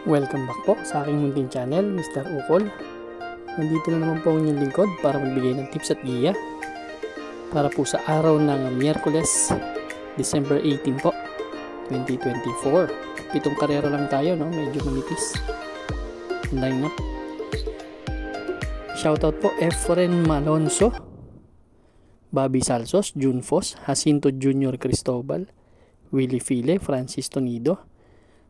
Welcome back po sa aking munting channel, Mr. Ukol. Nandito na naman po ang inyong lingkod para magbigay ng tips at giya para po sa araw ng Miyerkules, December 18 po, 2024. 7 karera lang tayo, no? Medyo manipis line up. Shoutout po Efren Malonzo, Bobby Salsos, June Fos, Jacinto Jr. Cristobal, Willie File, Francis Tonido,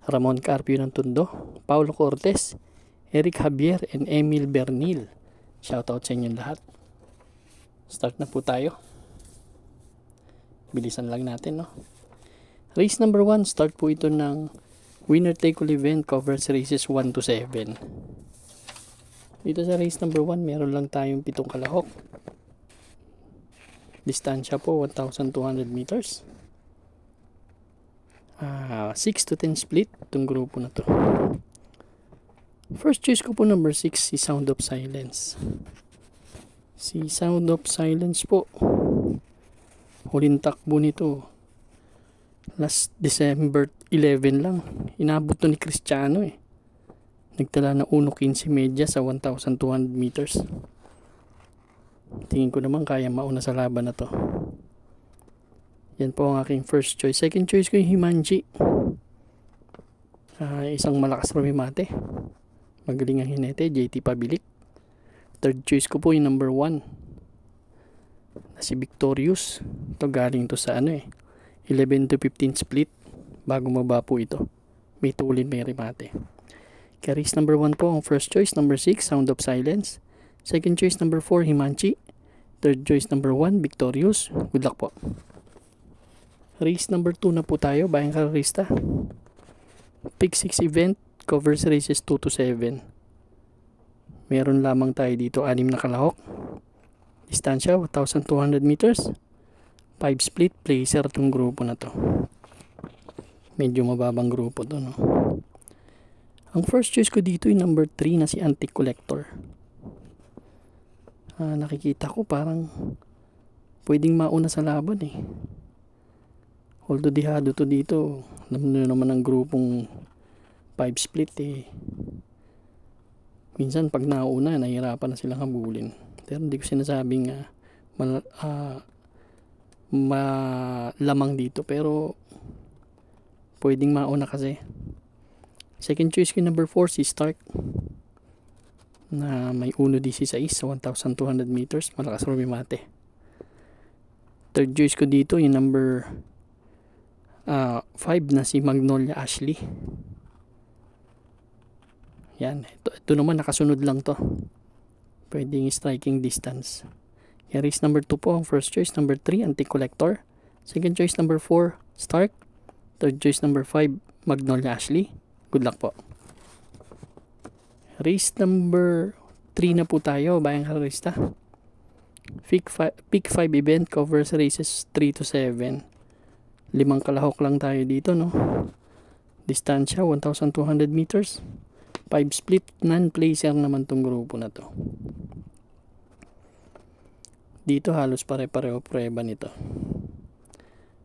Ramon Carpio ng Tondo, Paulo Cortez, Eric Javier, and Emil Bernil. Shoutout sa inyong lahat. Start na po tayo. Bilisan lang natin, no? Race number 1, start po ito ng winner take all event, covers races 1 to 7. Dito sa race number 1, meron lang tayong 7 kalahok. Distansya po 1,200 meters. 6 to 10 split itong grupo na to. First choice ko po number 6, si Sound of Silence. Si Sound of Silence po, huling takbo nito last December 11 lang. Inabot to ni Cristiano eh. Nagtala na 1.15 media sa 1,200 meters. Tingin ko naman kaya mauna sa laban na to. Yan po ang aking first choice. Second choice ko yung Himanji. Isang malakas rumimate. Magaling ang hinete, JT Pabilik. Third choice ko po yung number 1. Si Victorious. Ito galing to sa 11 to 15 split. Bago maba po ito. May tulin, may remate. Kaya race number 1 po ang first choice. Number 6, Sound of Silence. Second choice number 4, Himanji. Third choice number 1, Victorious. Good luck po. Race number 2 na po tayo, bayang karerista. Pick 6 event, covers races 2 to 7. Meron lamang tayo dito 6 na kalahok. Distansya 1,200 meters. 5 split, placer itong grupo na to. Medyo mababang grupo to, no? Ang first choice ko dito yung number 3 na si Antique Collector. Nakikita ko parang pwedeng mauna sa laban eh. Although dihado to dito, alam nyo naman ang grupong 5 split eh. Minsan pag nauna, nahihirapan na silang habulin. Pero hindi ko sinasabing malamang dito. Pero pwedeng mauna kasi. Second choice ko number 4, si Stark. Na may 1.16 sa 1,200 meters. Malakas rumimate. Third choice ko dito, yung number 5 na si Magnolia Ashley. Yan, ito naman nakasunod lang to. Pwedeng striking distance. Kaya race number 2 po ang first choice. Number 3, Antique Collector. Second choice number 4, Stark. Third choice number 5, Magnolia Ashley. Good luck po. Race number 3 na po tayo, bayang karista. Pick 5 event, covers races 3 to 7. 5 kalahok lang tayo dito, no? Distansya 1,200 meters. 5 split, non-placer naman tong grupo na to. Dito halos pare-pareho preba nito.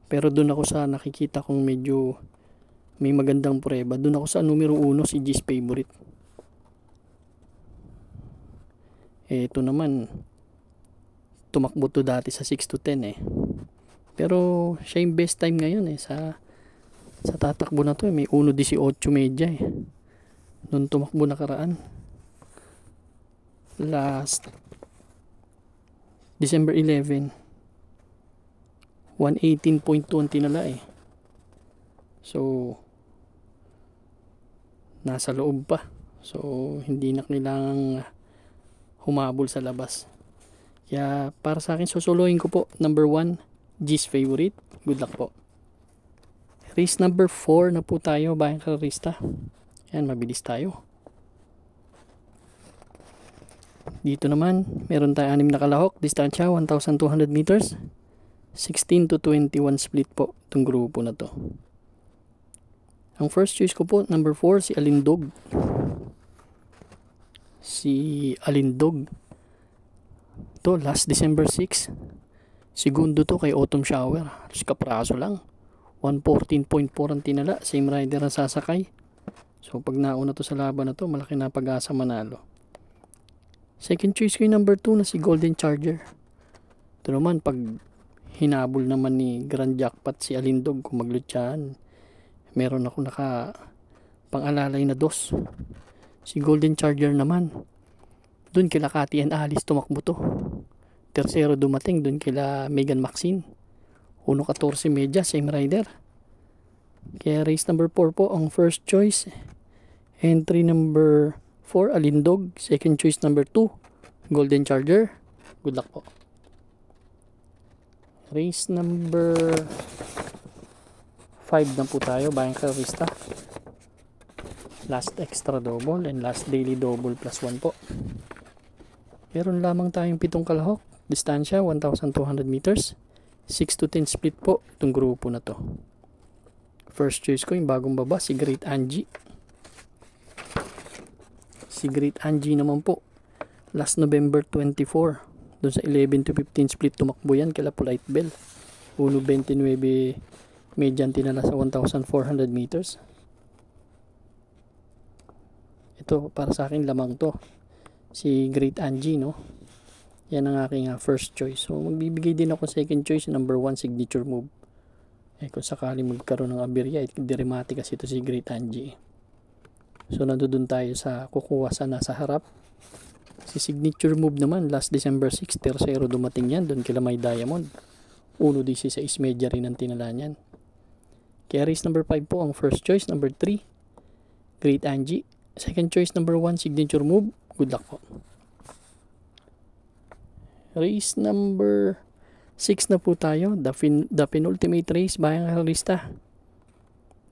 Pero doon ako sa nakikita kong medyo may magandang preba. Doon ako sa numero 1, si G's Favorite. Ito naman tumakbo to dati sa 6 to 10 eh. Pero siya yung best time ngayon eh sa tatakbo na to eh. May 1.18 media eh. Noon tumakbo nakaraan. Last December 11. 118.2 ang tinala eh. So nasa loob pa. So hindi na kailangang humabol sa labas. Kaya para sa akin susuluhin ko po number 1, G's Favorite. Good luck po. Race number 4 na po tayo, bayang karista. Yan, mabilis tayo. Dito naman, meron tayo 6 na kalahok. Distansya 1,200 meters. 16 to 21 split po itong grupo na to. Ang first choice ko po, number 4, si Alindog. To last December 6. Segundo to kay Autumn Shower. Halos kapraso lang. 114.4 ang tinala. Same rider ang sasakay. So pag nauna to sa laban na to, malaki na pag-asa manalo. Second choice ko yung number 2 na si Golden Charger. Ito naman, pag hinabol naman ni Grand Jackpot si Alindog kung maglutsahan, meron ako pang-alalay na dos. Si Golden Charger naman, dun kila Cathy and Alice tumakbo to. Tercero dumating dun kila Megan Maxine. 1.14 media, same rider. Kaya race number 4 po ang first choice. Entry number 4, Alindog. Second choice number 2, Golden Charger. Good luck po. Race number 5 na po tayo, Bayang Carista. Last extra double and last daily double plus 1 po. Meron lamang tayong 7 kalahok. Distansya 1,200 meters. 6 to 10 split po itong grupo na to. First choice ko yung bagong baba, si Great Angie. Si Great Angie naman po, last November 24, doon sa 11 to 15 split tumakbo yan kila Polite Bell. 1.29 median tinala sa 1,400 meters. Ito para sa akin lamang to, si Great Angie, no? Yan ang aking first choice. So magbibigay din ako second choice, number 1 signature move. Kung sakali magkaroon ng aberya, dramatic kasi ito si Great Angie. So nandoon tayo sa kukuha sa nasa harap. Si signature move naman, last December 6, tercero dumating yan, doon kila May Diamond. 1.16 media rin ang tinala niyan. Kaya race number 5 po ang first choice, number 3, Great Angie. Second choice, number 1, signature move. Good luck po. Race number 6 na po tayo, the penultimate race, Bayang Carista.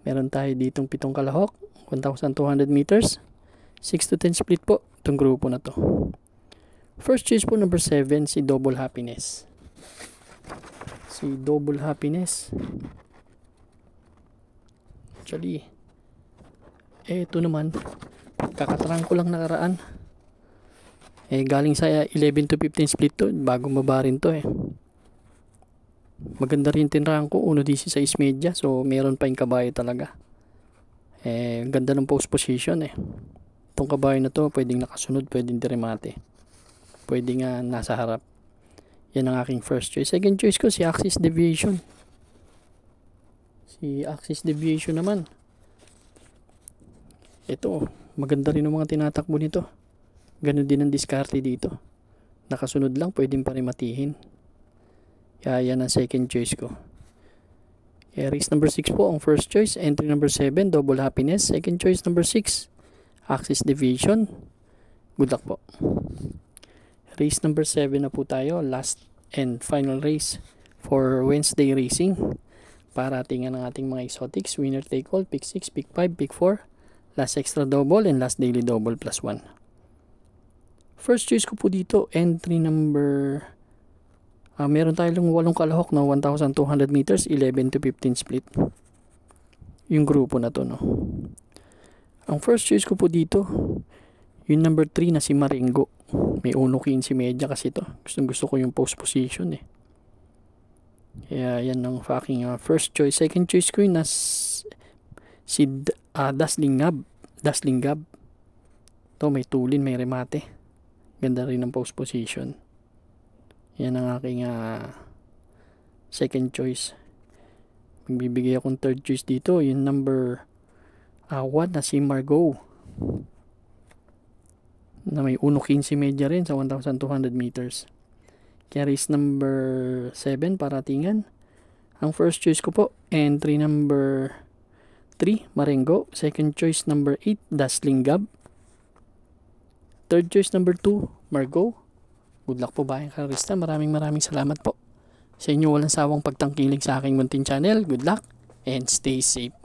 Meron tayo ditong 7 kalahok, 1,200 meters, 6 to 10 split po itong grupo na to. First choice po number 7, si Double Happiness. Si Double Happiness. Actually, ito naman, kakatarang ko lang nakaraan. Galing sa 11 to 15 split to, bagong baba rin to Maganda rin tinrang ko, 1.16 media, so meron pa yung kabayo talaga. Ganda ng post position Itong kabayo na to, pwedeng nakasunod, pwedeng diremate. Pwedeng nasa harap. Yan ang aking first choice. Second choice ko, si Axis Deviation. Si Axis Deviation naman. Ito, maganda rin ang mga tinatakbo nito. Ganun din ang diskarte dito. Nakasunod lang, pwedeng pa rin matihin. Kaya yan ang second choice ko. Kaya race number 6 po ang first choice. Entry number 7, Double Happiness. Second choice number 6, Axis Deviation. Good luck po. Race number 7 na po tayo. Last and final race for Wednesday racing. Para tingnan ang ating mga exotics. Winner take all, pick 6, pick 5, pick 4. Last extra double and last daily double plus 1. First choice ko po dito, entry number, meron tayong 8 kalahok na 1,200 meters, 11 to 15 split. Yung grupo na to, no. Ang first choice ko po dito, yung number 3 na si Marengo. May 1.15 media kasi to. Gusto ko yung post position Kaya yan ang fucking first choice. Second choice ko yung si Dazzling Gab. To may tulin, may remate. Ganda rin ang post position. Yan ang aking second choice. Magbibigay akong third choice dito. Yung number 1 na si Margot. Na may 1.15 media rin sa 1,200 meters. Kaya race number 7 paratingan. Ang first choice ko po, entry number 3, Marengo. Second choice number 8, Dazzling Gab. Third choice number 2, Margot. Good luck po Bayang Carista. Maraming salamat po sa inyo walang sawang pagtangkilik sa aking munting channel. Good luck and stay safe.